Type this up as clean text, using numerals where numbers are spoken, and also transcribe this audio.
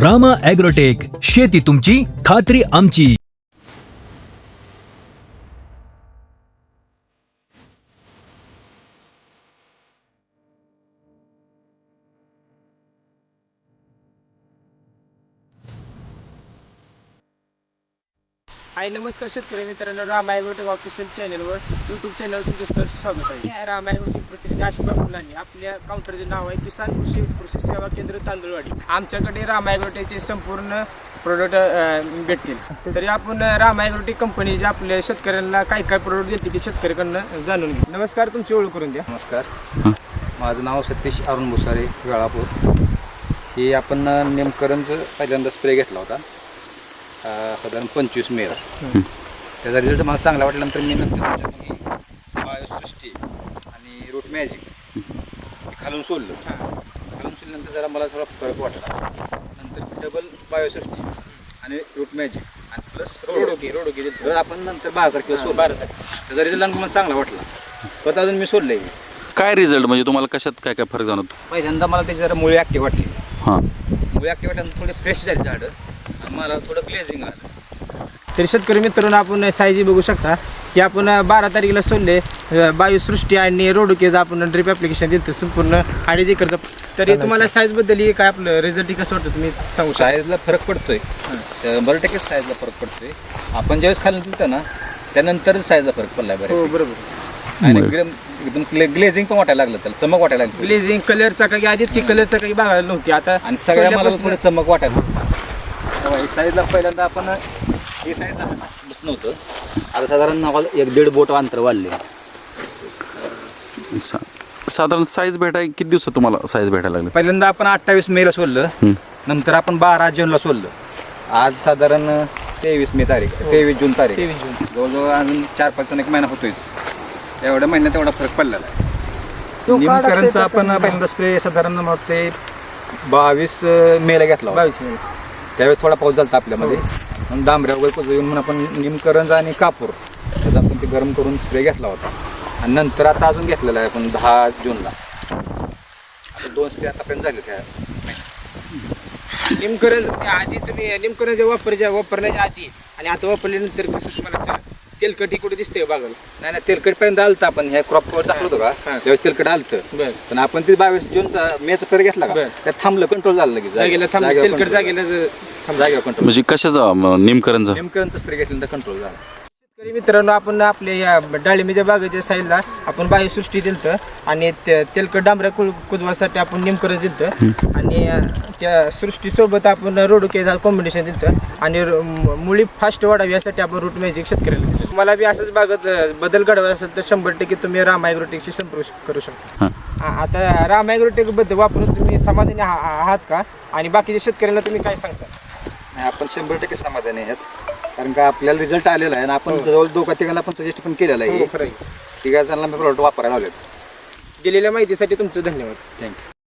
Rama agrotech, शेती तुमची, खात्री आमची. हाय नमस्कार शेतकरी मित्रांनो, रामा ॲग्रोटेक ऑफिशियल चॅनलवर यूट्यूब चॅनलवर तुमचं सहर्ष स्वागत आहे. रामा ॲग्रोटेक प्रतिनिधी आशिष मुलांनी आपल्या काउंटरचे नाव आहे किसान कृषी सेवा केंद्र तांदूळवाडी. आमच्याकडे रामा ॲग्रोटेकचे संपूर्ण प्रोडक्ट भेटतील. तरी आपण रामा ॲग्रोटेक कंपनीचे आपल्या शेतकऱ्यांना काय काय प्रोडक्ट देते ते शेतकऱ्यांकडून जाणून घेऊ. नमस्कार, तुमची ओळख करून द्या. नमस्कार, माझं नाव सतीश अरुण भुसारे, वेळापूर. ही आपण नेमकरणचं पहिल्यांदा स्प्रे घेतला होता साधारण 25 मेला. त्याचा रिझल्ट मला चांगला वाटल्यानंतर मी नंतर बायोसृष्टी आणि रूट मॅजिक खालून सोडलं. खालून सोडल्यानंतर जरा मला थोडा फरक वाटला. नंतर डबल बायोसृष्टी आणि रूट मॅजिक आणि प्लस रोडोकी आपण नंतर 12 तारखेला सोडलं. त्याचा रिझल्ट मला चांगला वाटला. परत अजून मी सोडलं. काय रिझल्ट म्हणजे तुम्हाला कशात काय काय फरक जाणवतो? पहिल्यांदा मला त्याची जरा मुळे ॲक्टिव्ह वाटली. हां, मुळे ॲक्टिव्ह वाटल्यानंतर थोडे फ्रेश झाली झाडं आणि मला थोडं ग्लेझिंग आलं. तरी शेतकरी मित्रांनो, आपण साईज बघू शकता की आपण 12 तारखेला सोडले बायोसृष्टी आणि रोडोकेज आपण ड्रिप ॲप्लिकेशन दिलं संपूर्ण 2.5 एकरचं. तरी तुम्हाला साईजबद्दल काय आपलं रिझल्ट कसं वाटतं तुम्ही सांगू शकता? साईजला फरक पडतोय, 100% साईजला फरक पडतोय. आपण ज्यावेळेस खाली दिलं ना त्यानंतर साईजला फरक पडला बरं. हो बरोबर. आणि एकदम ग्लेझिंग पण वाटायला लागलं, त्याला चमक वाटायला लागली. ग्लेझिंग कलरचा काही आधीच की कलरचा काही बघायला नव्हती, आता आणि सगळ्या मला थोडं चमक वाटायला लागली. साईजला पहिल्यांदा आपण हे साईजला बसणं होतं, आता साधारण आम्हाला 1-1.5 बोट अंतर वाढले. साधारण साईज भेटाय किती दिवसात तुम्हाला साईज भेटायला लागली? पहिल्यांदा आपण 28 मेला सोडलं, नंतर आपण 12 जूनला सोडलं. आज साधारण 23 मे तारीख, 23 जून तारीख. जवळजवळ अजून 4-5 एक महिना होतोयच. एवढ्या महिन्यात एवढा फरक पडलेला आहे. निमकरणचा आपण पहिल्यांदा स्प्रे साधारण मला वाटते 22 मेला घेतला. 22 मे त्यावेळेस थोडा पाऊस झाला आपल्यामध्ये. म्हणून डांबऱ्या वगैरे कुजून म्हणून आपण निमकरंज आणि कापूर त्याचा आपण ते गरम करून स्प्रे घेतला होता. आणि नंतर आता अजून घेतलेला आहे आपण 10 जूनला. आता 2 स्प्रे आतापर्यंत झाले. त्या निमकरण आधी तुम्ही निमकरण वापरण्याच्या आधी आणि आता वापरल्यानंतर कसं तुम्हाला तेलकटी कुठे दिसते बघायला? नाही तेलकट पर्यंत आलतं. आपण ह्या क्रॉप कवर टाकलं होतं का त्यावेळेस तेलकट आलतं. पण आपण ते 22 जूनचा मेचा फेर घेतला का त्यात थांबलं, कंट्रोल झालं लगेच. तेलकट जागेला कंट्रोल म्हणजे कशाचा नेमकरणचा? नेमकरणचा स्प्रे घेतल्यानंतर कंट्रोल झाला. शेतकरी मित्रांनो, आपण आपल्या या डाळिंबीच्या बागेच्या साईडला आपण बायोसृष्टी दिलं आणि तेलकट डांबऱ्या कुजवासाठी आपण निमकरण दिलं आणि त्या सृष्टीसोबत आपण रोडोकेज कॉम्बिनेशन दिलं आणि मुळी फास्ट वाढावी यासाठी आपण रूट मॅजिक शेतकऱ्याला दिलं. तुम्हाला बी असंच बागत बदल घडवायचा असेल तर 100% तुम्ही रामा ॲग्रोटेकशी संपर्क करू शकता. आता रामा ॲग्रोटेकबद्दल वापरून तुम्ही समाधानी आहात का? आणि बाकीच्या शेतकऱ्यांना तुम्ही काय सांगता? नाही, आपण 100% समाधानी आहेत. कारण का आपल्याला रिझल्ट आलेला आहे आणि आपण जवळ 2-3 आपण सजेस्ट पण केलेलं आहे. 3 जणांना मी प्रोडक्ट वापरायला लावले. दिलेल्या माहितीसाठी तुमचं धन्यवाद. थँक्यू.